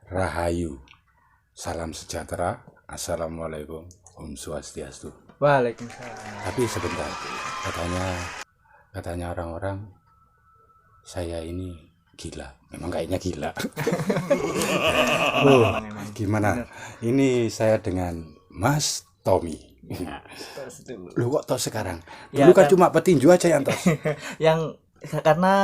Rahayu, salam sejahtera, assalamualaikum, om swastiastu. Waalaikumsalam. Tapi sebentar, katanya orang-orang saya ini gila. Memang kayaknya gila. Emang. Gimana? Ini saya dengan Mas Tommy. Tos dulu. Lu kok tos sekarang? Ya, Dulu kan kan- cuma petinju aja yang tos. Yang karena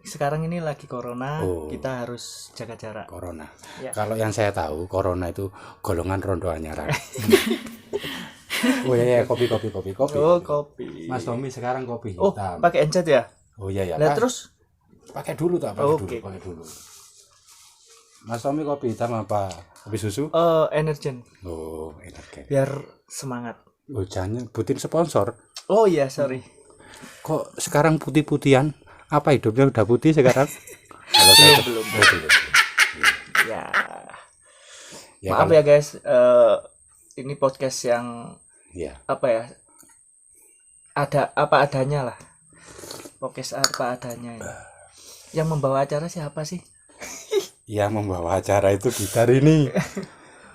sekarang ini lagi corona, Oh. kita harus jaga jarak. Corona. Ya. Kalau yang saya tahu, corona itu golongan rondo Anyaran. Oh iya, kopi. Oh, kopi. Mas Tommy sekarang kopi Oh, hitam. pakai encet ya? Oh iya ya. Lah terus Pakai dulu tak? Oke. Pakai dulu. Mas Tommy kopi hitam apa? Kopi susu? Energen Oh, enak. biar semangat. Oh, jangan nyebutin sponsor. Oh iya, sorry. Kok sekarang putih-putihan? Apa hidupnya udah putih sekarang? Kalau saya belum. Ya. Ya, Maaf kalau- ya guys. Ini podcast yang Ya. apa ya? Ada apa adanya lah. Podcast apa adanya ini. Yang membawa acara siapa sih? Yang membawa acara itu gitar ini.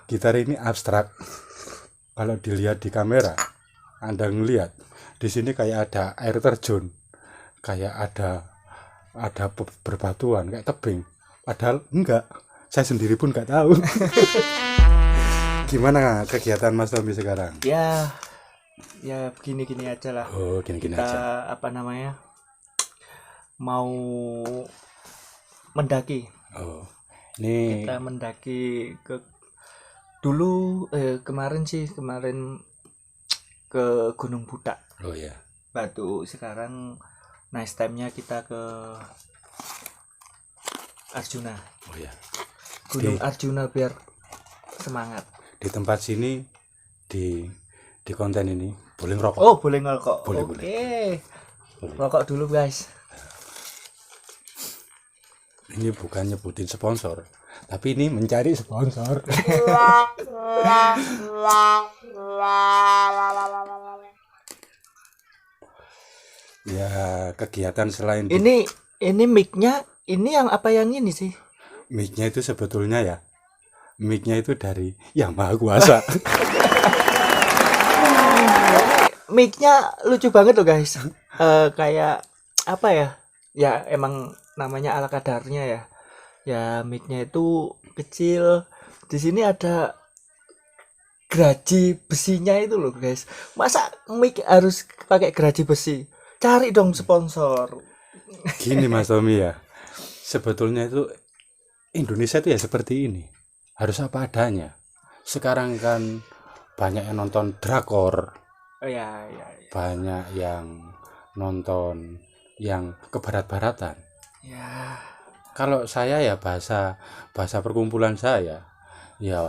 Gitar ini abstrak. Kalau dilihat di kamera, Anda ngelihat di sini kayak ada air terjun, kayak ada berbatuan, kayak tebing. Padahal enggak. Saya sendiri pun enggak tahu. Gimana kegiatan Mas Tommy sekarang? Ya begini-gini aja lah. Oh, gini-gini Kita aja. apa namanya? Mau mendaki. Oh, ini Kita mendaki ke dulu kemarin ke Gunung Budak oh ya. Batu. Sekarang nice time-nya kita ke Arjuna. Oh ya. Gunung Arjuna biar semangat. Di tempat sini di konten ini boleh ngerokok. Oh, boleh ngerokok. Boleh. Oke. Rokok dulu, guys. Ini bukan nyebutin sponsor, tapi ini mencari sponsor. Ya, kegiatan selain Ini mic-nya ini yang apa yang ini sih? mic-nya itu sebetulnya ya. Mic-nya itu dari Yang Maha Kuasa. Mic-nya lucu banget loh, guys. Kayak apa ya? Ya emang namanya ala kadarnya ya. Ya mic-nya itu kecil. Di sini ada geraji besinya itu loh, guys. Masa mic harus pakai geraji besi? Cari dong sponsor. Gini Mas Tommy ya. Sebetulnya itu Indonesia itu ya seperti ini. Harus apa adanya. Sekarang kan banyak yang nonton drakor, Oh ya. banyak yang nonton yang kebarat-baratan. Ya. Kalau saya ya bahasa perkumpulan saya ya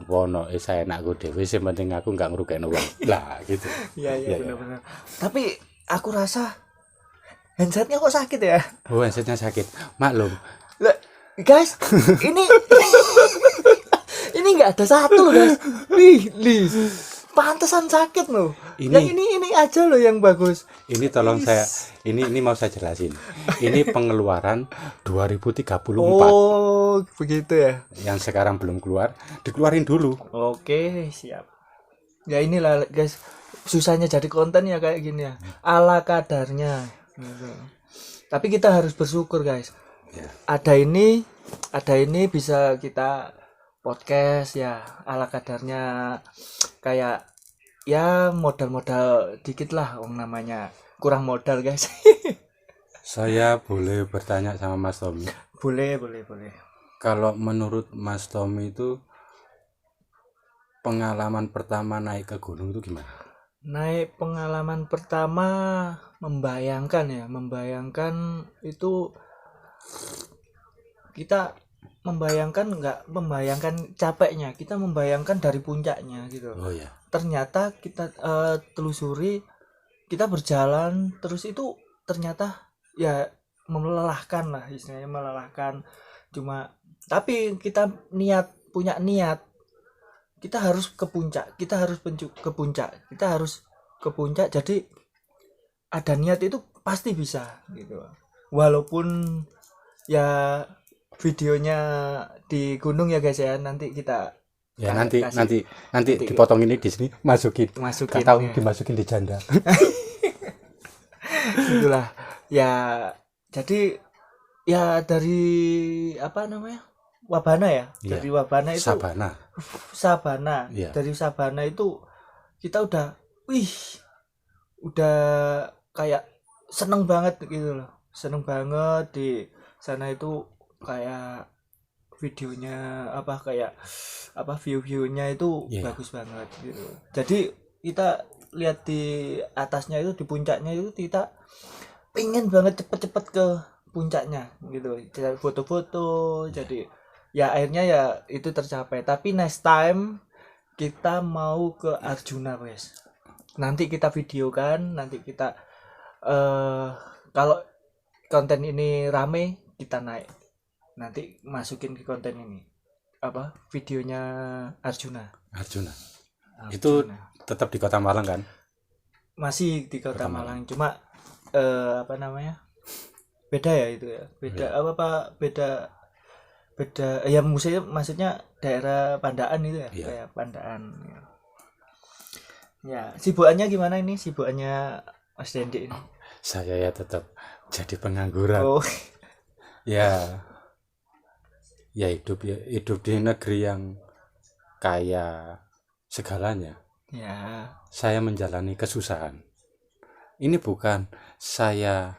wono saya enakku dhewe sing penting aku enggak ngrugekno wong. Lah gitu. Iya Ya, ya. benar-benar. Tapi aku rasa handsetnya kok sakit ya? Oh, handsetnya sakit. Maklum. Lah, guys, ini nggak ada satu loh, guys. Lih, pantesan sakit loh. Ini- Yang ini aja loh yang bagus. Ini tolong saya ini mau saya jelasin. Ini pengeluaran 2034 Oh, begitu ya. yang sekarang belum keluar, dikeluarin dulu. Oke, siap. Ya inilah, guys. Susahnya jadi konten ya kayak gini ya. Ala kadarnya. Gitu. Tapi kita harus bersyukur, guys. Ya. Ada ini bisa kita podcast ya ala kadarnya, kayak ya modal dikit lah, namanya kurang modal, guys. Saya boleh bertanya sama Mas Tommy. boleh Kalau menurut Mas Tommy itu pengalaman pertama naik ke gunung itu gimana? Naik pengalaman pertama membayangkan itu kita nggak membayangkan capeknya, kita membayangkan dari puncaknya gitu. Oh ya. Ternyata kita telusuri, kita berjalan terus itu ternyata ya melelahkan lah, istilahnya melelahkan. Cuma tapi kita punya niat, kita harus ke puncak, kita harus ke puncak. Jadi ada niat itu pasti bisa gitu. Walaupun ya videonya di gunung ya guys ya. Nanti kita Ya kasih- nanti dipotong ini di sini masukin. masukin Gak tahu ya. dimasukin di janda. Itulah ya. Jadi ya dari apa namanya, Wabana ya. Iya. Dari Wabana itu Sabana. Sabana. Iya. Dari Sabana itu kita udah udah kayak seneng banget gitu loh, seneng banget di sana itu. Kayak videonya apa, kayak apa, view-viewnya itu Iya. bagus banget gitu. Jadi kita lihat di atasnya itu, di puncaknya itu, kita pengen banget cepet-cepet ke puncaknya gitu, kita foto-foto. Jadi ya akhirnya ya itu tercapai. Tapi next time kita mau ke Arjuna guys, nanti kita videokan. Nanti kita kalau konten ini rame, kita naik, nanti masukin ke konten ini apa, videonya Arjuna. Itu tetap di Kota Malang kan? Masih di Kota Kota Malang, cuma apa namanya, beda ya itu ya, beda Iya. apa beda ya, maksudnya daerah Pandaan itu ya. Iya. Kayak Pandaan ya. Sibukannya gimana ini, sibukannya Mas Dendi ini? Saya ya tetap jadi pengangguran. Oh Ya hidup di negeri yang kaya segalanya. ya, Saya menjalani kesusahan. Ini bukan saya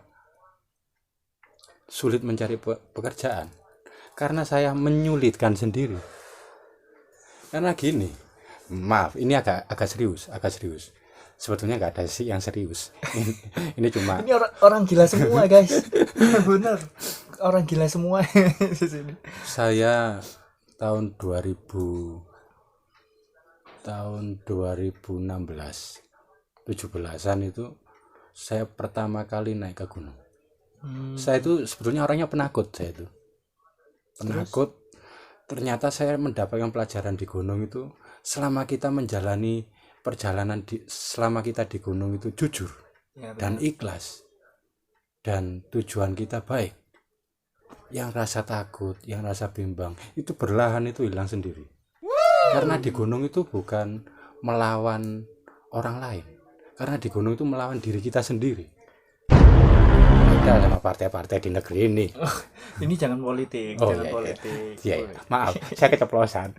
sulit mencari pekerjaan, karena saya menyulitkan sendiri. Karena gini, maaf, ini agak serius. Sebetulnya nggak ada sih yang serius. Ini cuma ini orang gila semua guys. Bener, orang gila semua di sini. saya tahun 2016 17-an itu saya pertama kali naik ke gunung. Saya itu sebetulnya orangnya penakut. Ternyata saya mendapatkan pelajaran di gunung itu, selama kita menjalani perjalanan selama kita di gunung itu jujur Ya, dan ikhlas, dan tujuan kita baik, yang rasa takut, yang rasa bimbang itu perlahan itu hilang sendiri. Karena di gunung itu bukan melawan orang lain, karena di gunung itu melawan diri kita sendiri. Beda sama partai-partai di negeri ini. ini jangan politik, Oh, jangan iya. politik. Iya. Maaf, saya keceplosan.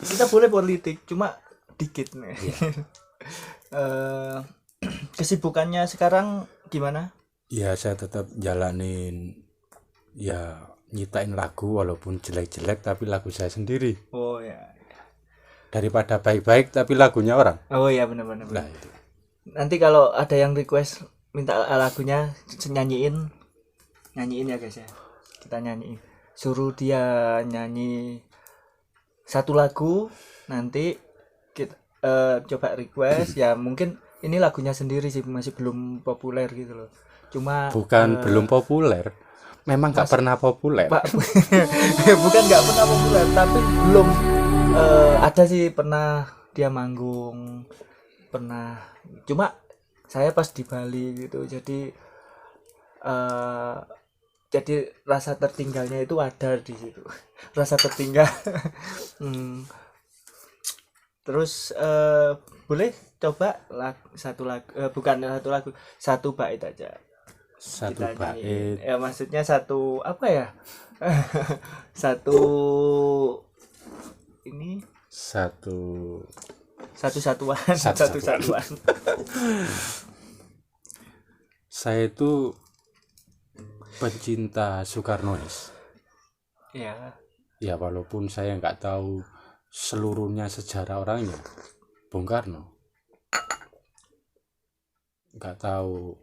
Kita boleh politik, cuma dikit nih. Kesibukannya sekarang gimana? Ya saya tetap jalanin, ya nyitain lagu walaupun jelek-jelek tapi lagu saya sendiri, Oh ya, daripada baik-baik tapi lagunya orang. oh ya, benar-benar. Nah itu. Nanti kalau ada yang request minta lagunya, nyanyiin ya guys ya. Kita nyanyiin, suruh dia nyanyi satu lagu, nanti kita coba request. Ya mungkin ini lagunya sendiri sih, masih belum populer gitu loh. Cuma Bukan belum populer, memang nggak pernah populer. Pak, bukan nggak pernah populer, tapi belum ada sih, pernah dia manggung, pernah. Cuma saya pas di Bali gitu, jadi rasa tertinggalnya itu ada di situ. Rasa tertinggal. Terus boleh coba satu lagu, bukan satu lagu, satu bait aja. Satu Kita nyanyiin. bait, Ya maksudnya satu apa ya? Satu ini satu satu-satuan. Satu-satuan. Saya itu pencinta Soekarnois. Ya, Ya walaupun saya nggak tahu seluruhnya sejarah orangnya, Bung Karno, nggak tahu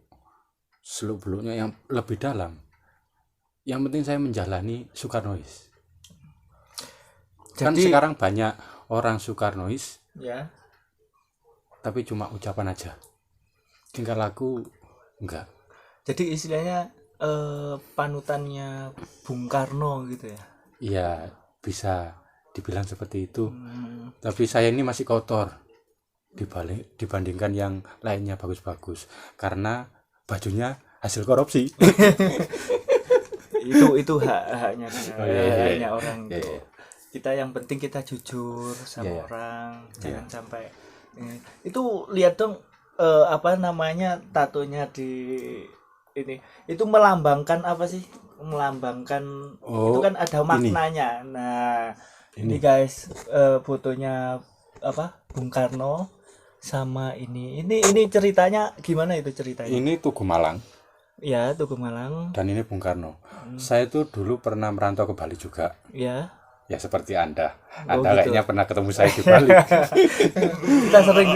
seluk-beluknya yang lebih dalam. Yang penting saya menjalani Soekarnois. Kan jadi sekarang banyak orang Soekarnois ya, tapi cuma ucapan aja, tinggal lagu enggak. jadi istilahnya panutannya Bung Karno gitu ya. Iya, bisa dibilang seperti itu. Tapi saya ini masih kotor dibandingkan yang lainnya bagus-bagus, karena bajunya hasil korupsi. itu haknya dia, Oh, iya, iya. haknya orang Iya, itu. iya. Kita yang penting kita jujur sama Iya, iya. orang, Iya. jangan sampai itu lihat dong apa namanya tatonya di ini. Itu melambangkan apa sih? Melambangkan itu Oh, kan ada ini. maknanya. Nah, ini Ini. guys fotonya apa? Bung Karno sama ini ceritanya gimana itu ceritanya? Ini Tugu Malang Ya, Tugu Malang. dan ini Bung Karno. Saya tuh dulu pernah merantau ke Bali juga. Ya. Ya seperti Anda. Oh, Anda gitu. kayaknya pernah ketemu saya di Bali. Kita sering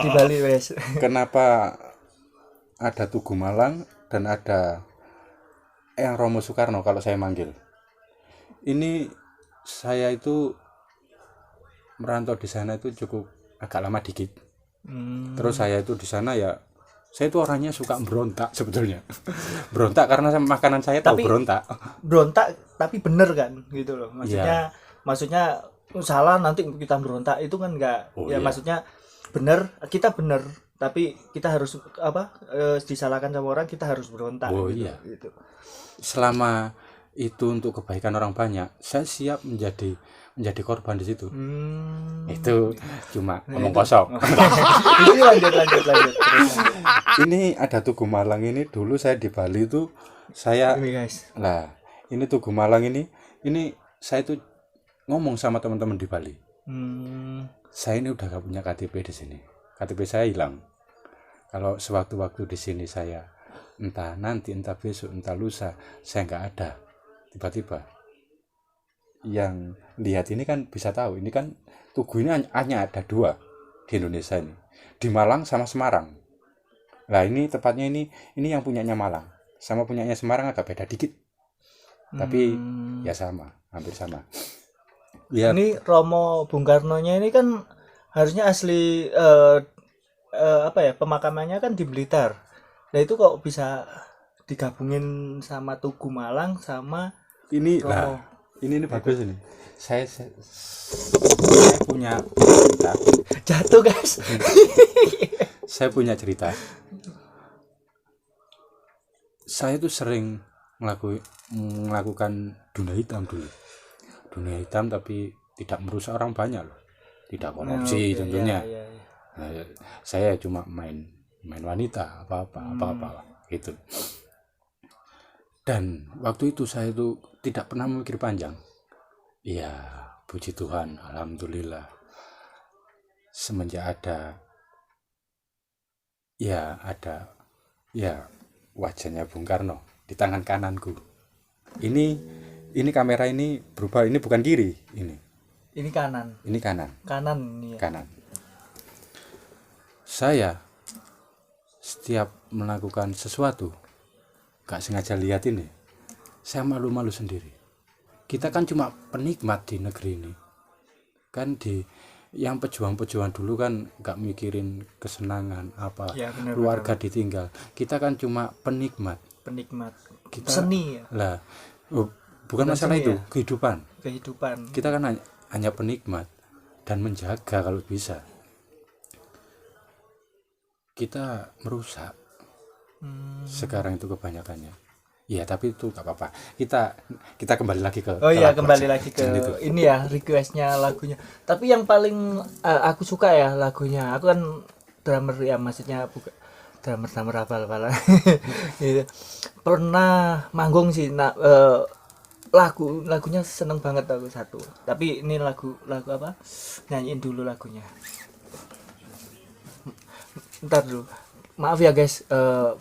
di Bali, wes. Kenapa ada Tugu Malang dan ada Eyang Romo Soekarno kalau saya manggil? Ini saya itu merantau di sana itu cukup agak lama dikit. Terus saya itu di sana ya, saya itu orangnya suka berontak sebetulnya. Berontak karena makanan saya tahu Tapi- berontak. Berontak tapi bener kan gitu loh. Iya. Maksudnya salah nanti kita berontak itu kan enggak. Oh, Ya iya. maksudnya bener, kita bener tapi kita harus apa disalahkan sama orang kita harus berontak Oh, gitu. iya. Gitu. Selama itu untuk kebaikan orang banyak, saya siap menjadi korban di situ. Itu cuma omong kosong. Ini lanjut. Terus. Ini ada Tugu Malang ini, dulu saya di Bali itu saya Ini guys. lah, ini Tugu Malang ini saya tuh ngomong sama teman-teman di Bali. Saya ini udah gak punya KTP di sini. KTP saya hilang. Kalau sewaktu-waktu di sini saya entah nanti, entah besok, entah lusa, saya nggak ada. Tiba-tiba yang lihat ini kan bisa tahu, ini kan Tugu ini hanya ada 2 di Indonesia ini, di Malang sama Semarang. Nah ini tepatnya ini yang punyanya Malang sama punyanya Semarang agak beda dikit, tapi ya sama, hampir sama. Ya, Ini Romo Bung Karno-nya ini kan harusnya asli apa ya, pemakamannya kan di Blitar. Nah itu kok bisa digabungin sama Tugu Malang sama ini Romo. lah, ini bagus ini. Saya punya cerita. Jatuh guys. Saya punya cerita. Saya tuh sering melakukan dunia hitam dulu. Dunia hitam tapi tidak merusak orang banyak loh. Tidak korupsi Oke, tentunya. ya. Nah, saya cuma main wanita apa gitu. Dan waktu itu saya tuh tidak pernah memikir panjang. Ya, puji Tuhan, alhamdulillah. Semenjak ada wajahnya Bung Karno di tangan kananku. Ini kamera ini berubah, ini bukan kiri, Ini kanan. ini kanan. Kanan ini ya. Kanan. Saya setiap melakukan sesuatu gak sengaja lihat ini, saya malu-malu sendiri. Kita kan cuma penikmat di negeri ini. Kan yang pejuang-pejuang dulu kan gak mikirin kesenangan apa, Ya, benar, keluarga ditinggal. Kita kan cuma penikmat. Kita seni ya, Lah, bukan Bukan masalah seni itu, ya? kehidupan. Kita kan hanya penikmat dan menjaga kalau bisa. Kita merusak sekarang itu kebanyakannya. Ya tapi itu gak apa-apa. Kita kembali lagi ke Oh iya, lagu kembali aja. lagi ke Jangan itu. ini ya, requestnya lagunya. Tapi yang paling aku suka ya lagunya. Aku kan drummer ya, maksudnya bukan drummer apa-apa. Gitu. Pernah manggung sih. Nah, lagunya seneng banget aku satu. Tapi ini lagu apa? Nyanyiin dulu lagunya. Ntar dulu. Maaf ya guys,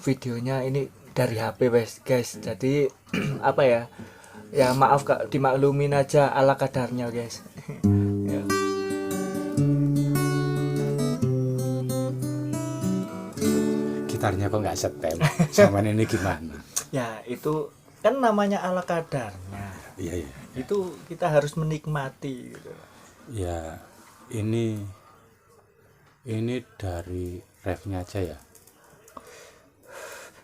videonya ini dari HP guys. Jadi apa ya? Ya maaf Kak, dimaklumin aja ala kadarnya guys. Ya. Gitarnya kok nggak setem. Sama ini gimana? Ya itu kan namanya ala kadarnya. Iya. Itu kita harus menikmati gitu. Ya, ini dari refnya aja ya.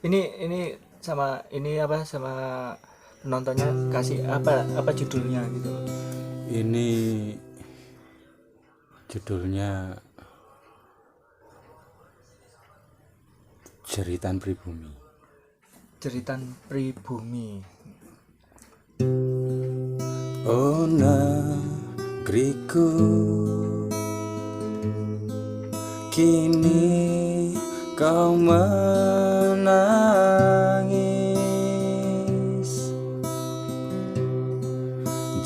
Ini sama ini apa sama penontonnya kasih apa judulnya gitu. Ini judulnya Jeritan Pribumi. Jeritan Pribumi. Oh negeriku, kini kau menangis,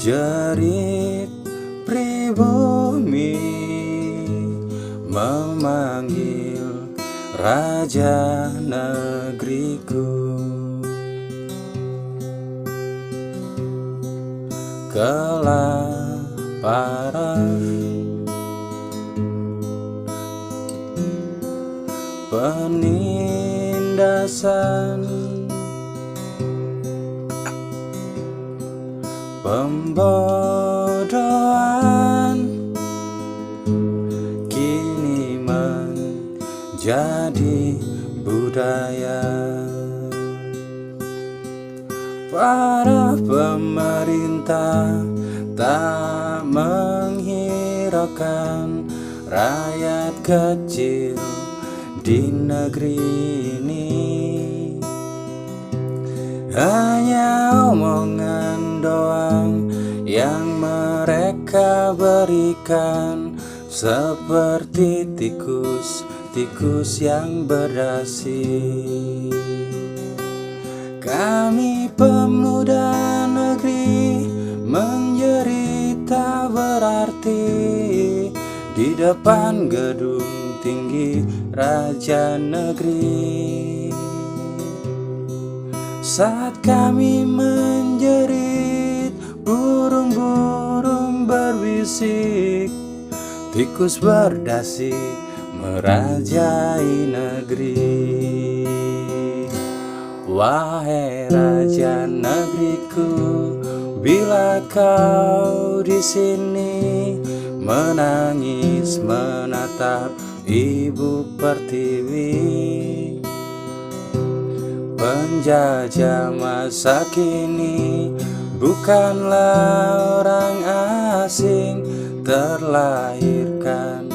jerit pribumi memanggil raja negeriku. Kelaparan, penindasan, pembodohan kini menjadi budaya. Para pemerintah tak menghiraukan rakyat kecil di negeri ini. Hanya omongan doang yang mereka berikan, seperti tikus yang berdasi. Kami pemuda negeri menjerit tak berarti di depan gedung tinggi raja negeri. Saat kami menjerit, burung-burung berbisik, tikus berdasi merajai negeri. Wahai raja negeriku, bila kau di sini menangis menatap ibu pertiwi, penjajah masa kini bukanlah orang asing, terlahirkan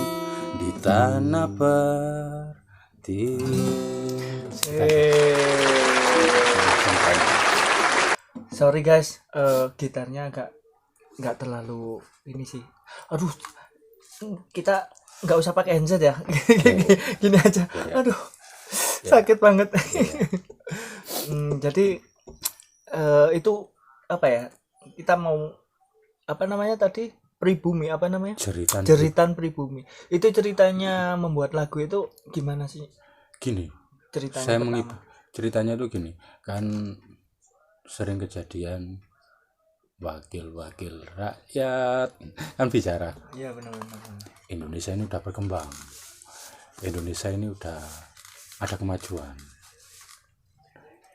di tanah pertiwi. Sorry guys, gitarnya nggak terlalu ini sih. Aduh, kita nggak usah pakai handset ya. Gini aja. Aduh, sakit banget. Jadi itu apa ya? Kita mau apa namanya tadi? Pribumi, apa namanya? Jeritan pribumi. Itu ceritanya membuat lagu itu gimana sih? Gini, Ceritanya ceritanya tuh gini, kan sering kejadian wakil-wakil rakyat kan bicara. Iya benar. Indonesia ini udah berkembang, Indonesia ini udah ada kemajuan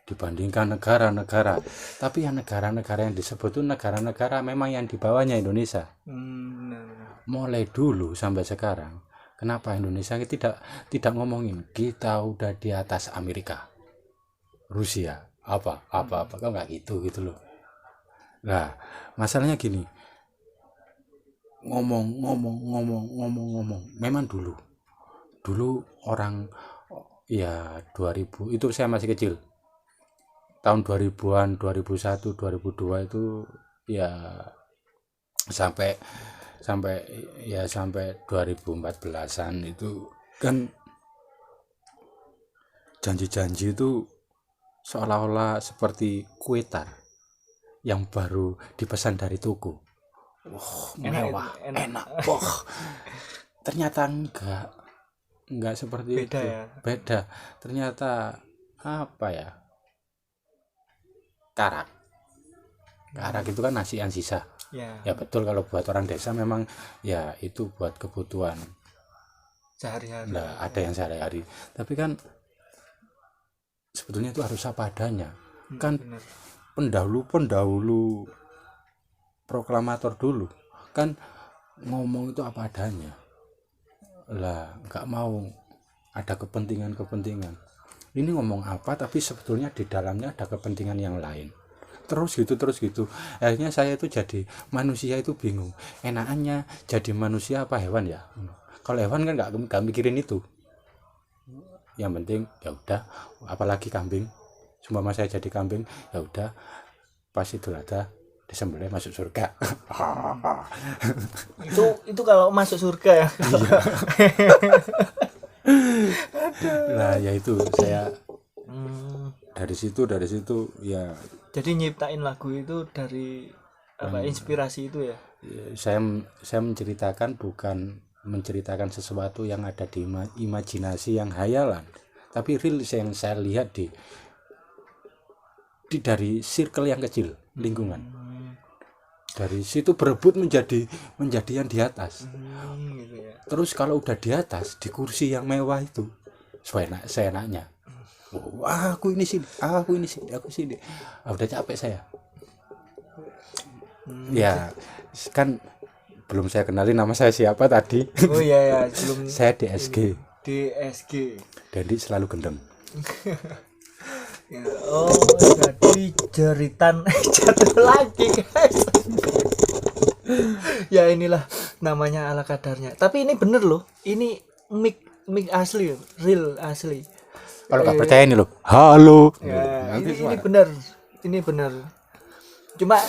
dibandingkan negara-negara, tapi yang negara-negara yang disebut itu negara-negara memang yang di bawahnya Indonesia. Benar. Mulai dulu sampai sekarang, kenapa Indonesia tidak ngomongin kita udah di atas Amerika, Rusia, apa kok nggak gitu loh. Nah masalahnya gini, ngomong memang dulu orang ya 2000 itu saya masih kecil, tahun 2000-an 2001 2002 itu ya sampai 2014-an itu kan janji-janji itu seolah-olah seperti kue tar yang baru dipesan dari toko. Mewah, enak. Ternyata enggak seperti beda itu. Ya. Beda. Ternyata apa ya? Karak itu kan nasi yang sisa. Ya betul, kalau buat orang desa memang ya itu buat kebutuhan sehari-hari. Nah, ada yang sehari-hari. Tapi kan sebetulnya itu harus apa adanya. Kan bener. pendahulu proklamator dulu kan ngomong itu apa adanya. Lah nggak mau ada kepentingan. Ini ngomong apa tapi sebetulnya di dalamnya ada kepentingan yang lain. Terus gitu. Akhirnya saya itu jadi manusia itu bingung. Enakannya jadi manusia apa hewan ya? Kalau hewan kan nggak mikirin itu. Yang penting ya udah, apalagi kambing. Sumpama saya jadi kambing, ya udah pas Idul Adha disembelih masuk surga. Itu kalau masuk surga ya. Nah, ya itu saya Hmm, dari situ ya, jadi nyiptain lagu itu dari apa inspirasi itu ya. saya menceritakan, bukan menceritakan sesuatu yang ada di imajinasi yang hayalan, tapi real yang saya lihat di dari circle yang kecil, lingkungan. Dari situ berebut menjadi yang di atas. Gitu ya. Terus kalau udah di atas, di kursi yang mewah itu, seenaknya. Oh, aku ini sini. Udah capek saya. Ya, kan belum saya kenali nama saya siapa tadi. Oh iya ya, belum. Saya DSG. DSG. Dendi selalu gendeng. Ya, oh, jadi jeritan jatuh lagi guys. Ya inilah namanya ala kadarnya. Tapi ini bener loh. Ini mic asli, real asli. Kalau nggak percaya ini loh. Halo. Ya, Nanti ini bener. Ini bener. Cuma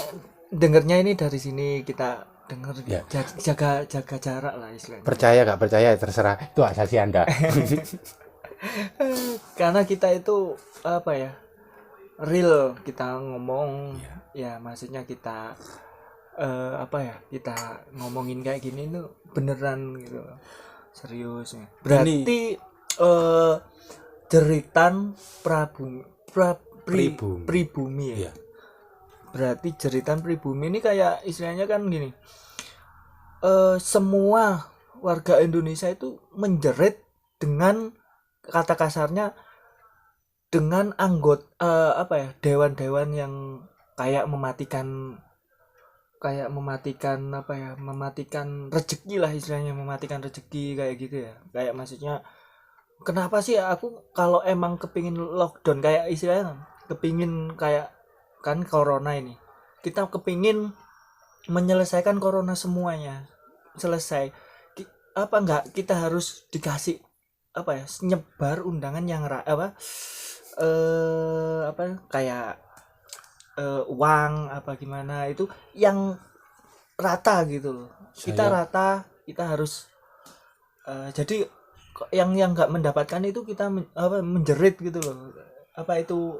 dengernya ini dari sini kita denger Ya. jaga jarak lah istilahnya. Percaya nggak percaya terserah, itu asasi Anda. Karena kita itu apa ya, real kita ngomong ya maksudnya kita apa ya, kita ngomongin kayak gini itu beneran gitu, serius ya. Berarti jeritan pribumi ya. Iya. Berarti jeritan pribumi ini kayak istilahnya kan gini, semua warga Indonesia itu menjerit dengan kata kasarnya dengan apa ya, dewan-dewan yang kayak mematikan apa ya, mematikan rezeki lah istilahnya, mematikan rezeki kayak gitu ya. Kayak maksudnya kenapa sih aku kalau emang kepingin lockdown kayak istilahnya, kepingin kayak kan corona ini, kita kepingin menyelesaikan corona semuanya selesai, apa enggak kita harus dikasih apa ya, nyebar undangan yang apa kayak uang apa gimana itu yang rata gitu loh. Kita rata, kita harus jadi yang nggak mendapatkan itu kita menjerit gitu loh. Apa itu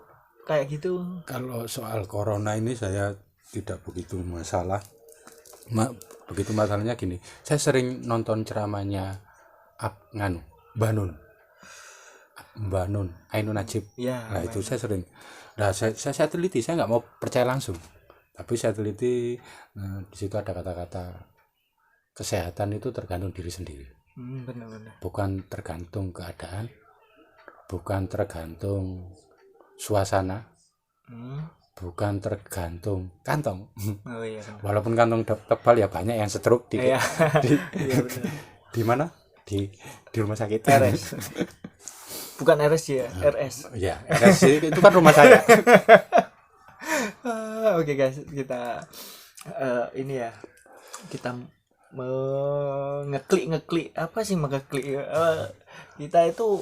kayak gitu. Kalau soal corona ini saya tidak begitu masalah. Begitu masalahnya gini, saya sering nonton ceramahnya Mbah Nun Ainun Najib Ya, nah itu saya sering, nah saya teliti, saya nggak mau percaya langsung, tapi saya teliti. Di situ ada kata-kata kesehatan itu tergantung diri sendiri, benar-benar. bukan tergantung keadaan, bukan tergantung suasana, bukan tergantung kantong. Oh iya benar. Walaupun kantong tebal ya banyak yang stroke di Iya. Iya benar. di mana, di rumah sakit RS. Bukan RS ya, RS. ya RS itu kan rumah saya. Oke guys, kita ini ya, kita ngeklik apa sih mengeklik, kita itu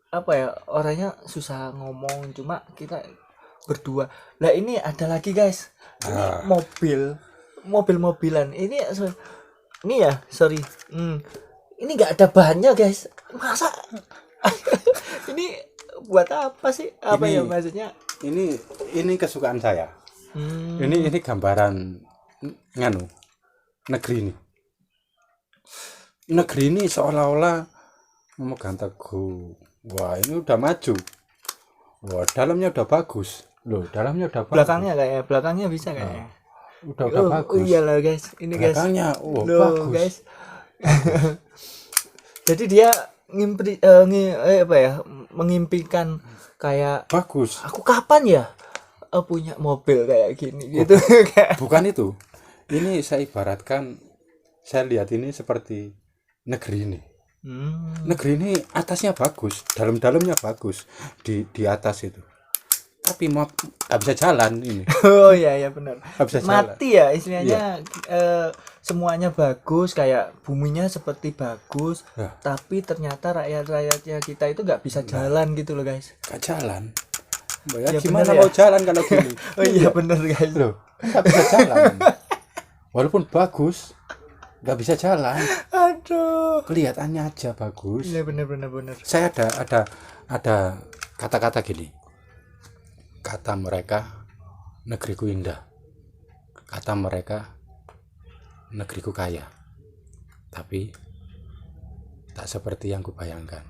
apa ya, orangnya susah ngomong, cuma kita berdua. Lah ini ada lagi guys, ini mobil-mobilan ini ya, sorry, ini nggak ada bahannya guys, masa ini buat apa sih, apa Ini- ya maksudnya. Ini kesukaan saya. Ini gambaran negeri ini seolah-olah memegang teguh. Wah, ini udah maju. Wah, dalamnya udah bagus. Loh, dalamnya udah bagus. Belakangnya bisa kayaknya. Udah Oh bagus. iyalah guys, ini guys. Belakangnya Loh, bagus. guys. Jadi dia apa ya, mengimpikan kayak Bagus. aku kapan ya punya mobil kayak gini gitu. Kayak Bukan itu. Ini saya ibaratkan, saya lihat ini seperti negeri ini. Negeri ini atasnya bagus, dalam-dalamnya bagus, di atas itu. Tapi mau nggak bisa jalan ini. oh iya benar. Nggak bisa jalan. Mati ya istilahnya. Semuanya bagus, kayak buminya seperti bagus, Ya. tapi ternyata rakyatnya kita itu nggak bisa jalan gitu loh guys. Nggak jalan. Ya, Ya, gimana bener ya. mau jalan kalau gini? Oh iya bener guys. Loh, nggak bisa jalan. Walaupun bagus, nggak bisa jalan. Aduh. Kelihatannya aja bagus. Iya bener. Saya ada kata-kata gini. Kata mereka negeriku indah. Kata mereka negeriku kaya. Tapi tak seperti yang kubayangkan.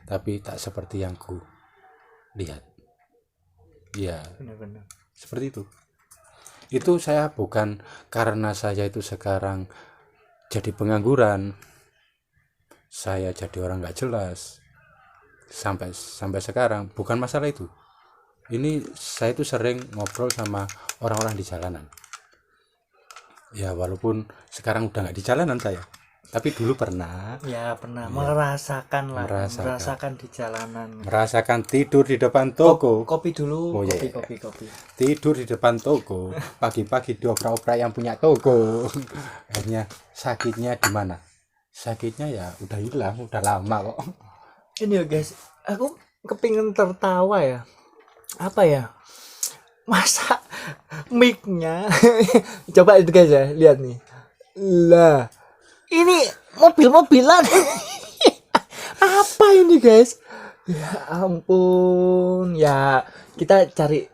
Tapi tak seperti yang ku lihat. Ya, Bener. seperti itu. Itu saya bukan karena saya itu sekarang jadi pengangguran, saya jadi orang nggak jelas sampai sekarang, bukan masalah itu. Ini saya itu sering ngobrol sama orang-orang di jalanan. Ya walaupun sekarang udah nggak di jalanan saya, tapi dulu pernah Ya pernah merasakan lah, Merasakan. merasakan di jalanan. merasakan tidur di depan toko. Kopi dulu, Oh, iya. kopi. Tidur di depan toko, pagi-pagi diobrak-obrak yang punya toko. Akhirnya sakitnya di mana? Sakitnya ya udah hilang, udah lama kok. Ini ya guys, aku kepingin tertawa ya. Apa ya? Masa mic-nya coba itu guys ya, lihat nih. Lah, ini mobil-mobilan. Apa ini guys? Ya ampun. Ya, kita cari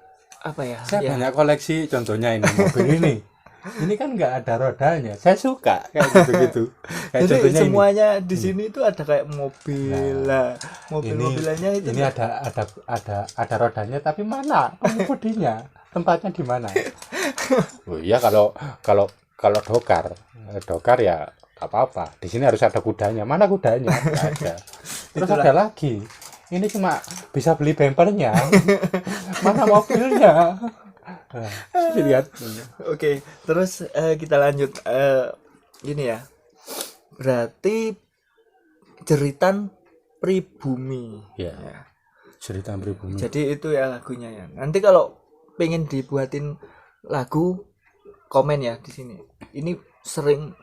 apa ya? Saya Ya. banyak koleksi, contohnya ini mobil ini. Ini kan nggak ada rodanya. Saya suka kayak gitu-gitu. Kayak Jadi contohnya semuanya di sini tuh ada kayak mobil lah, mobil-mobilannya itu. ini ada rodanya, tapi mana pengemudinya? Tempatnya di mana? Oh iya, kalau dokar ya nggak apa-apa. Di sini harus ada kudanya. Mana kudanya? Nggak ada. Terus Itulah. ada lagi. Ini cuma bisa beli bempernya. Mana mobilnya? Nah, lihat. Oke, terus kita lanjut. Gini ya, berarti jeritan pribumi. Ya, cerita pribumi. Jadi itu ya lagunya ya. Nanti kalau pengen dibuatin lagu, komen ya di sini. Ini sering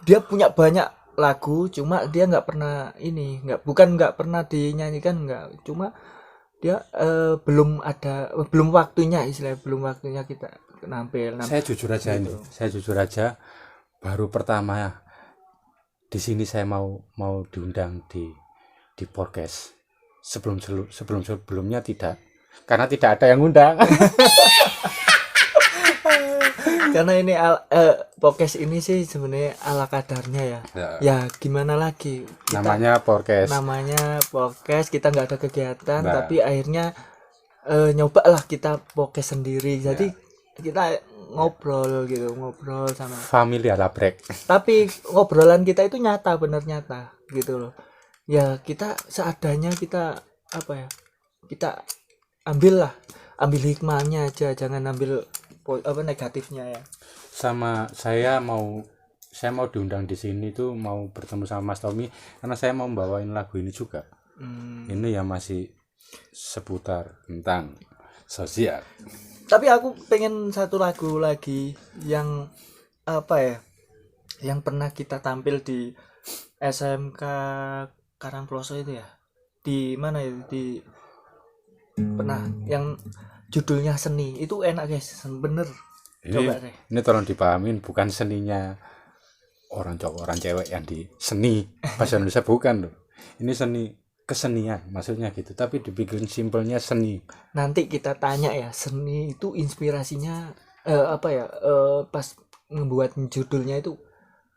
dia punya banyak lagu, cuma dia nggak pernah bukan nggak pernah dinyanyikan, nggak, cuma dia belum waktunya, istilahnya belum waktunya kita nampil. Saya jujur aja gitu. Saya jujur aja, baru pertama di sini saya mau diundang di podcast. Sebelumnya tidak, karena tidak ada yang undang. Karena ini podcast ini sih sebenarnya ala kadarnya ya. Ya gimana lagi? Namanya podcast. Namanya podcast, kita nggak ada kegiatan, Nah. tapi akhirnya nyobalah kita podcast sendiri. Jadi kita ngobrol sama. Family ala break. Tapi ngobrolan kita itu benar nyata gitu loh. Ya kita seadanya, kita apa ya? Kita ambil hikmahnya aja, jangan ambil negatifnya ya. Sama saya mau diundang di sini tuh, mau bertemu sama Mas Tommy karena saya mau bawain lagu ini juga. Ini ya masih seputar tentang sosial. Tapi aku pengen satu lagu lagi yang apa ya? Yang pernah kita tampil di SMK Karangploso itu ya. Di mana itu? Pernah yang judulnya Seni. Itu enak guys, bener. Coba deh. Ini tolong dipahamin, bukan seninya orang cowok orang cewek yang di seni bahasa Indonesia, bukan loh. Ini seni kesenian maksudnya gitu, tapi dibikin simpelnya seni. Nanti kita tanya ya, seni itu inspirasinya pas membuat judulnya itu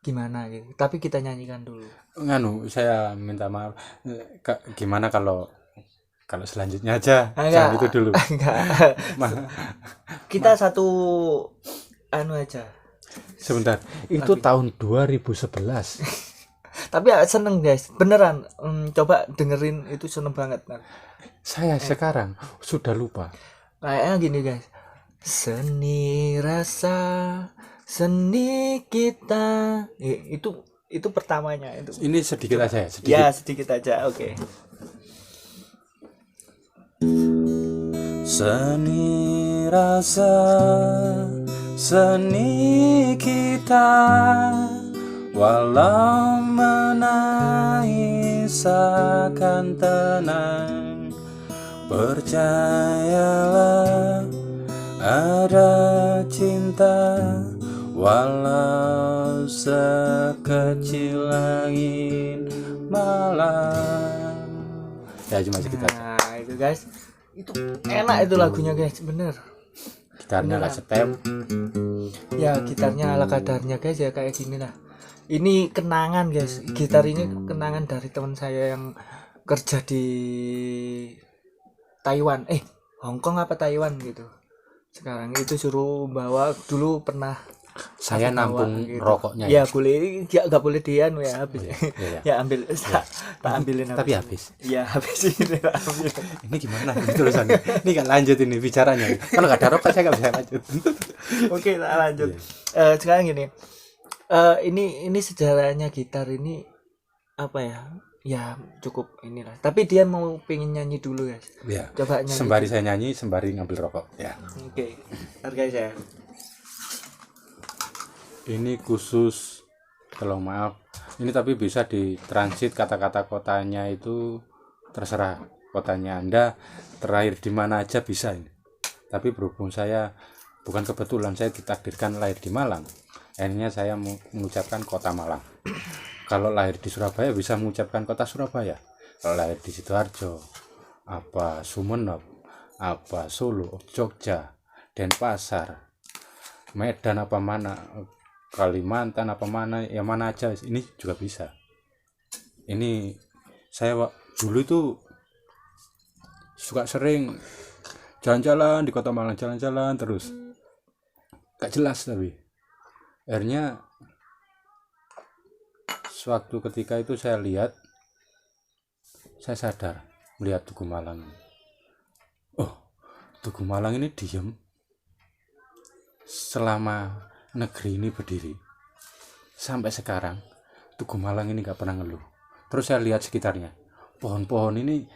gimana gitu. Tapi kita nyanyikan dulu. Saya minta maaf. Gimana kalau selanjutnya aja? Enggak. Jangan itu dulu. Enggak. Kita satu aja. Sebentar. Itu tahun 2011. Tapi seneng guys, beneran. Coba dengerin, itu seneng banget. Saya sekarang sudah lupa. Kayaknya gini guys. Seni rasa, seni kita. Itu pertamanya itu. Ini sedikit aja ya, sedikit. Ya, sedikit aja. Oke. Seni rasa, seni kita, walau menangis akan tenang, Percayalah ada cinta walau sekecil angin malam. Ya cuma sekitar. Nah itu guys, itu enak itu lagunya guys, bener. Gitarnya nggak setem. Ya gitarnya ala kadarnya guys ya, kayak gini lah. Ini kenangan guys, gitar ini kenangan dari teman saya yang kerja di Taiwan, Hongkong apa Taiwan gitu. Sekarang itu suruh bawa, dulu pernah Saya aku bawa nampung gitu. rokoknya Ya boleh, ya nggak boleh dia ya habis. Iya. Ya ambil, tak ambilin. Tapi habis. Ya habis ini tak ambil. Ini gimana ini tulisannya? Ini nggak lanjut ini bicaranya. Kalau nggak ada rokok saya nggak bisa lanjut. Oke, tak lanjut. Sekarang gini, ini sejarahnya gitar ini apa ya? Ya cukup inilah. Tapi dia mau pengen nyanyi dulu guys. Ya. Coba nyanyi. Sembari saya nyanyi, sembari ngambil rokok. Ya. Oke. Ntar guys ya. Ini khusus, kalau maaf, ini tapi bisa ditransit kata-kata kotanya itu terserah. Kotanya Anda terlahir di mana aja bisa ini. Tapi berhubung saya bukan kebetulan saya ditakdirkan lahir di Malang, akhirnya saya mengucapkan kota Malang. Kalau lahir di Surabaya bisa mengucapkan kota Surabaya. Kalau lahir di Sidoarjo, apa Sumenep, apa Solo, Jogja, Denpasar, Medan apa mana, Kalimantan apa mana, yang mana aja ini juga bisa. Ini saya dulu itu suka sering jalan-jalan di kota Malang, jalan-jalan terus gak jelas, tapi akhirnya suatu ketika itu saya sadar melihat Tugu Malang. Oh, Tugu Malang ini diem selama negeri ini berdiri sampai sekarang. Tugu Malang ini gak pernah ngeluh. Terus saya lihat sekitarnya, pohon-pohon ini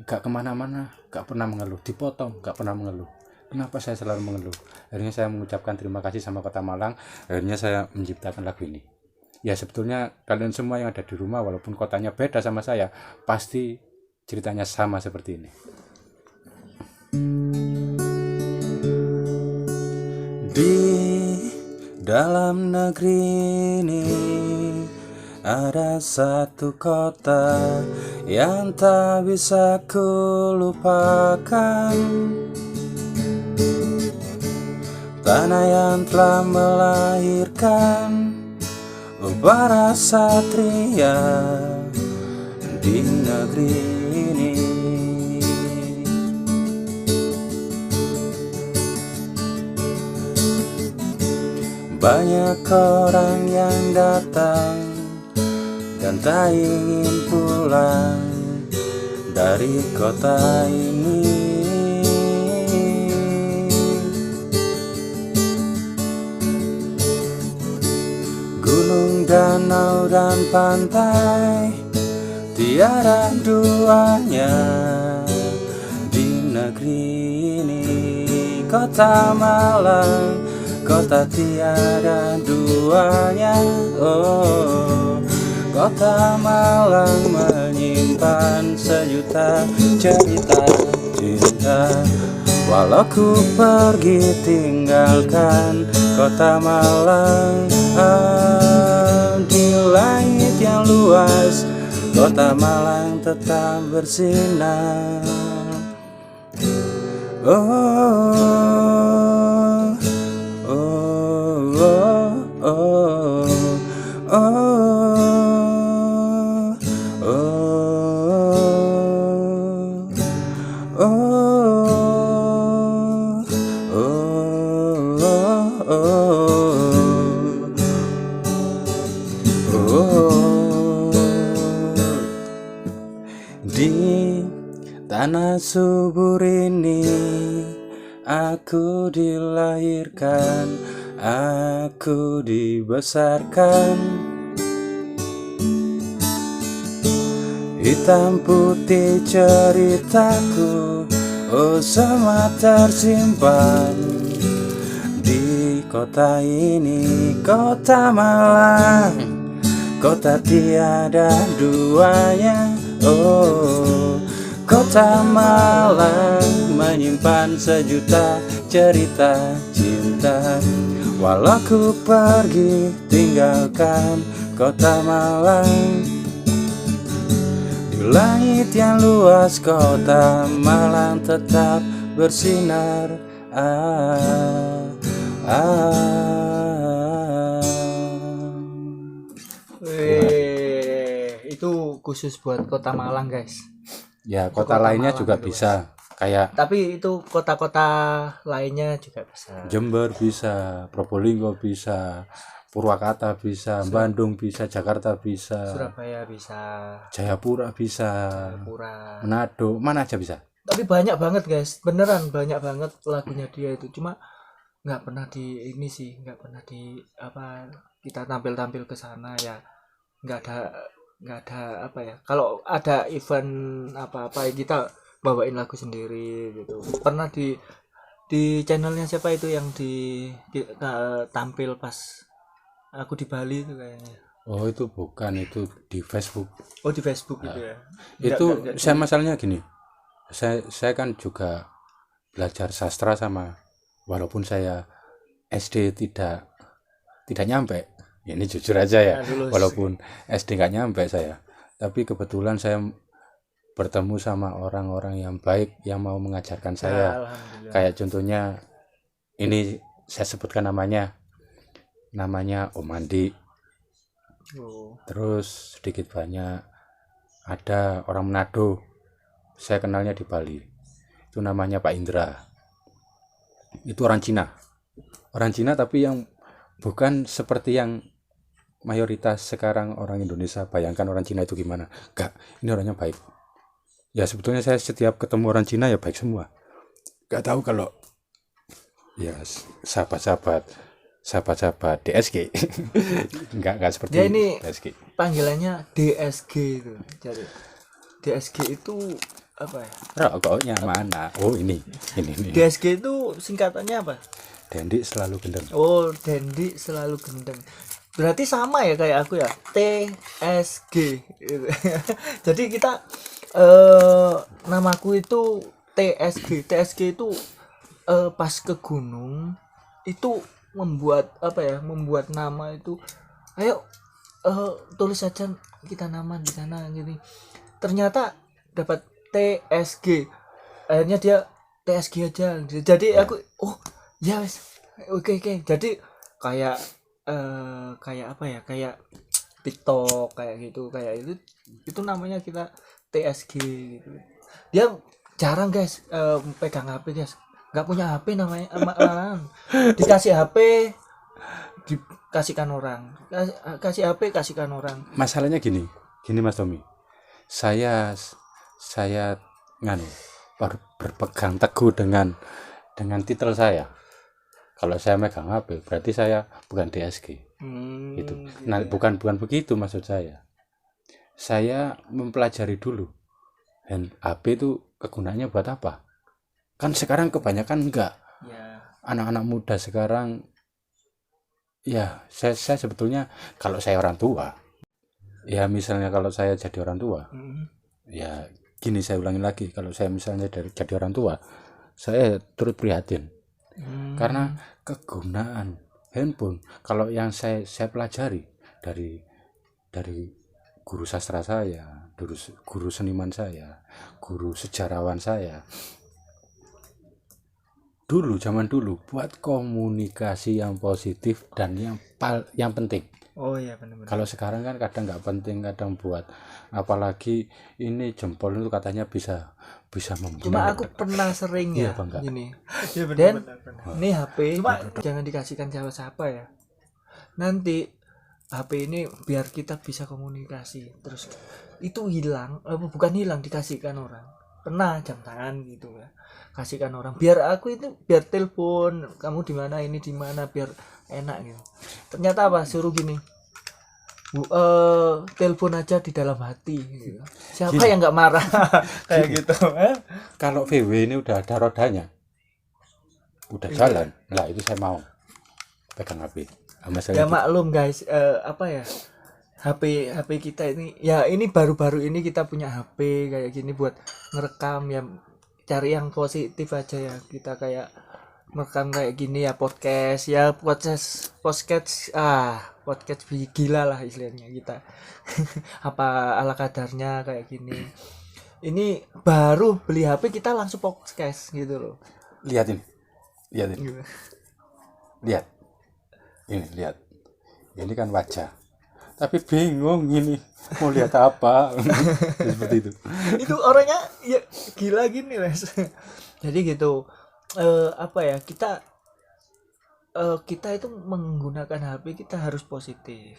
gak kemana-mana, gak pernah mengeluh, dipotong gak pernah mengeluh. Kenapa saya selalu mengeluh? Akhirnya saya mengucapkan terima kasih sama kota Malang. Akhirnya saya menciptakan lagu ini. Ya sebetulnya kalian semua yang ada di rumah, walaupun kotanya beda sama saya, pasti ceritanya sama seperti ini. Di dalam negeri ini ada satu kota yang tak bisa kulupakan, tanah yang telah melahirkan para satria di negeri ini. Banyak orang yang datang dan tak ingin pulang dari kota ini. Gunung, danau, dan pantai tiada duanya di negeri ini. Kota Malang, kota tiada duanya. Oh, kota Malang menyimpan sejuta cerita cinta. Walau ku pergi tinggalkan kota Malang, di langit yang luas kota Malang tetap bersinar. Oh, oh, oh, oh, oh, di tanah subur ini aku dilahirkan, aku dibesarkan. Hitam putih ceritaku, oh semua tersimpan di kota ini, kota Malang, kota tiada duanya. Oh, Kota Malang menyimpan sejuta cerita cinta. Walau ku pergi tinggalkan kota Malang, di langit yang luas kota Malang tetap bersinar. Itu khusus buat kota Malang guys. Ya, Itu kota lainnya Malang juga itu, bisa. Kayak tapi itu kota-kota lainnya juga bisa. Jember bisa, Probolinggo bisa, Purwakarta bisa, Bandung bisa, Jakarta bisa, Surabaya bisa, Jayapura bisa, Jayapura. Manado, mana aja bisa. Tapi banyak banget guys, beneran banyak banget lagunya dia itu. Cuma nggak pernah di ini sih, nggak pernah di apa kita tampil-tampil ke sana ya. Nggak ada apa ya. Kalau ada event apa-apa kita bawain lagu sendiri gitu. Pernah di channelnya siapa itu yang tampil pas aku di Bali itu kayaknya. Oh, itu bukan, itu di Facebook. Oh, di Facebook gitu ya. Itu Nggak saya masalahnya gini. Saya kan juga belajar sastra sama, walaupun saya SD tidak nyampe. Ya, ini jujur aja ya. lulus. Walaupun SD nggak nyampe saya, tapi kebetulan saya bertemu sama orang-orang yang baik yang mau mengajarkan saya. Alhamdulillah. Kayak contohnya ini saya sebutkan namanya Om Andi. Oh. Terus sedikit banyak ada orang Manado, saya kenalnya di Bali, itu namanya Pak Indra. Itu orang Cina tapi yang bukan seperti yang mayoritas sekarang orang Indonesia bayangkan orang Cina itu gimana. Enggak, ini orangnya baik. Ya sebetulnya saya setiap ketemu orang Cina ya baik semua. Enggak tahu kalau ya sahabat-sahabat DSG enggak seperti Dia ini DSG. panggilannya DSG itu. Jadi DSG itu apa ya? Rokoknya mana? Oh ini. DSG itu singkatannya apa? Dendi selalu gendeng. Oh, Dendi selalu gendeng. Berarti sama ya kayak aku ya. TSG. Gitu. Jadi kita namaku itu TSG. TSG itu pas ke gunung itu membuat apa ya? Membuat nama itu. Ayo tulis saja kita nama di sana gini. Ternyata dapat TSG. Akhirnya dia TSG aja. Jadi aku ya wes. Oke. Jadi kayak kayak apa ya, kayak TikTok kayak gitu, kayak itu namanya kita TSG gitu. Dia jarang guys pegang HP guys, nggak punya HP namanya. Dikasih HP dikasihkan orang, kasih HP kasihkan orang. Masalahnya gini Mas Tommy, saya berpegang teguh dengan titel saya. Kalau saya megang HP berarti saya bukan DSG. Itu. Nah, bukan begitu maksud saya. Saya mempelajari dulu. Dan HP itu kegunaannya buat apa? Kan sekarang kebanyakan enggak. Ya. Anak-anak muda sekarang ya, saya sebetulnya kalau saya orang tua, ya misalnya kalau saya jadi orang tua, ya gini saya ulangi lagi, kalau saya misalnya jadi orang tua, saya turut prihatin. Karena kegunaan handphone, kalau yang saya pelajari dari guru sastra saya, guru seniman saya, guru sejarawan saya, zaman dulu buat komunikasi yang positif dan yang penting. Oh iya benar-benar. Kalau sekarang kan kadang nggak penting, kadang buat apalagi ini jempol itu katanya bisa membunuh. Cuma aku pernah sering ya gini. Iya Dan benar. ini HP jangan dikasihkan siapa-siapa ya. Nanti HP ini biar kita bisa komunikasi. Terus itu hilang, bukan hilang, dikasihkan orang. Pernah jam tangan gitu ya. Kasihkan orang. Biar aku itu biar telepon, kamu di mana, ini di mana, biar enak gitu. Ternyata apa? Suruh gini. Telepon aja di dalam hati gitu. Siapa yang nggak marah kayak gitu. Kalau VW ini udah ada rodanya, udah jalan, lah itu saya mau pegang HP. Ya maklum guys, apa ya, HP kita ini ya, ini baru-baru ini kita punya HP kayak gini buat ngerekam ya, cari yang positif aja ya, kita kayak merekam kayak gini ya, podcast gila lah istilahnya kita. Apa ala kadarnya kayak gini. Ini baru beli HP kita langsung podcast gitu loh. Lihat ini. Lihat ini. Gitu. Lihat. Ini lihat. Ini kan wajah. Tapi bingung ini mau lihat apa. Seperti itu. Itu orangnya ya gila gini Les. Jadi gitu, apa ya, kita itu menggunakan HP kita harus positif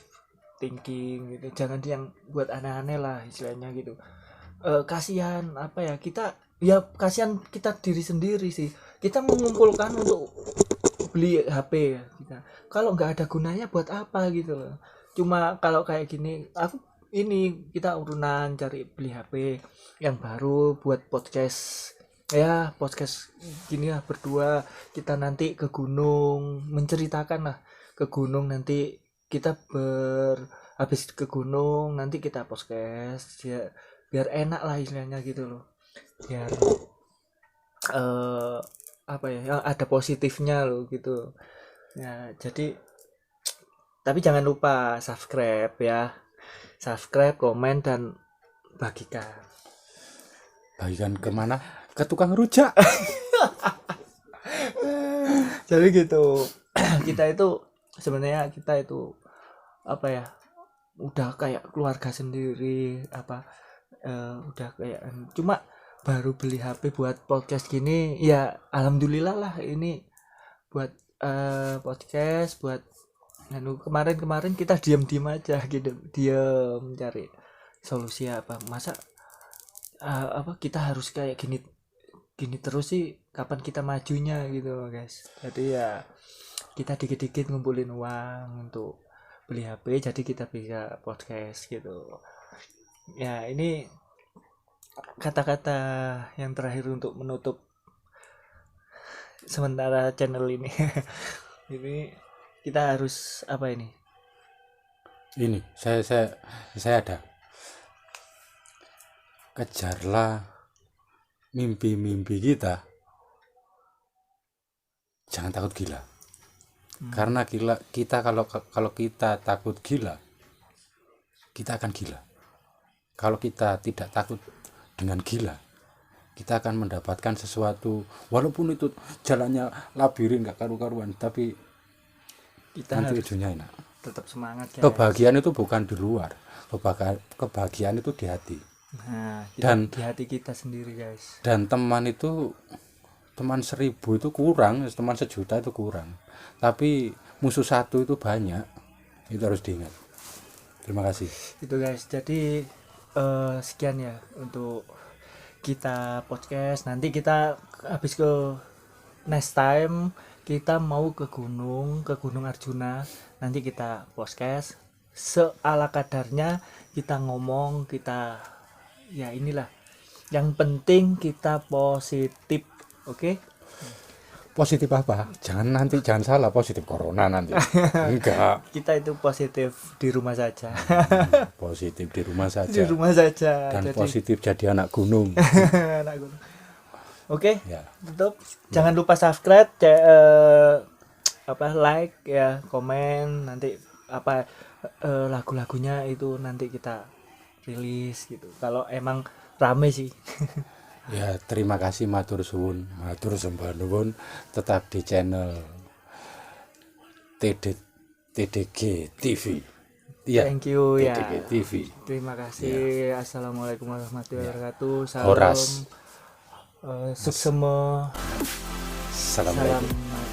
thinking gitu, jangan yang buat aneh-aneh lah istilahnya gitu. Kasihan apa ya, kasihan kita diri sendiri sih, kita mengumpulkan untuk beli HP ya kita, kalau nggak ada gunanya buat apa gitu loh. Cuma kalau kayak gini kita urunan cari beli HP yang baru buat podcast ya, podcast gini lah berdua, kita nanti ke gunung menceritakan lah, ke gunung nanti kita habis ke gunung nanti kita podcast ya, biar enak lah istilahnya gitu loh, biar apa ya, yang ada positifnya loh gitu ya. Jadi tapi jangan lupa subscribe ya, subscribe, komen, dan bagikan Kemana? Ke tukang rujak. Jadi gitu. kita itu apa ya, udah kayak keluarga sendiri, apa udah kayak, cuma baru beli HP buat podcast gini ya, alhamdulillah lah ini buat podcast, buat kemarin kita diam aja gitu, diam cari solusi apa, masa apa kita harus kayak gini terus sih, kapan kita majunya gitu guys. Jadi ya kita dikit-dikit ngumpulin uang untuk beli HP, jadi kita bisa podcast gitu ya. Ini kata-kata yang terakhir untuk menutup sementara channel ini. Ini kita harus apa ini? Ini saya ada. Kejarlah mimpi-mimpi kita. Jangan takut gila. Karena kita kalau kita takut gila, kita akan gila. Kalau kita tidak takut dengan gila, kita akan mendapatkan sesuatu, walaupun itu jalannya labirin gak karu-karuan, tapi Kita nanti harus ujungnya enak. tetap semangat ya. Kebahagiaan itu bukan di luar, kebahagiaan itu di hati. Nah, Dan di hati kita sendiri guys. dan teman 1000 itu kurang, teman 1.000.000 itu kurang, tapi musuh 1 itu banyak. Itu harus diingat. Terima kasih. Itu guys, jadi sekian ya untuk kita podcast. Nanti kita habis ke next time kita mau ke Gunung Arjuna, nanti kita podcast seala kadarnya, kita ngomong, kita ya inilah, yang penting kita positif. Oke? Positif apa? Jangan salah, positif corona nanti. Enggak. Kita itu positif di rumah saja. Positif di rumah saja. Di rumah saja. Dan positif jadi anak gunung. Anak gunung. Oke, Ya. tutup. Jangan lupa subscribe, like ya, komen, nanti apa lagu-lagunya itu nanti kita rilis gitu. Kalau emang rame sih. Ya, terima kasih, matur suwun, matur sembah nuwun, tetap di channel TDG TV. Iya. Thank you ya. TDG TV. Terima kasih. Assalamualaikum warahmatullahi wabarakatuh. Salam Horas. suksema. Assalamualaikum. Salam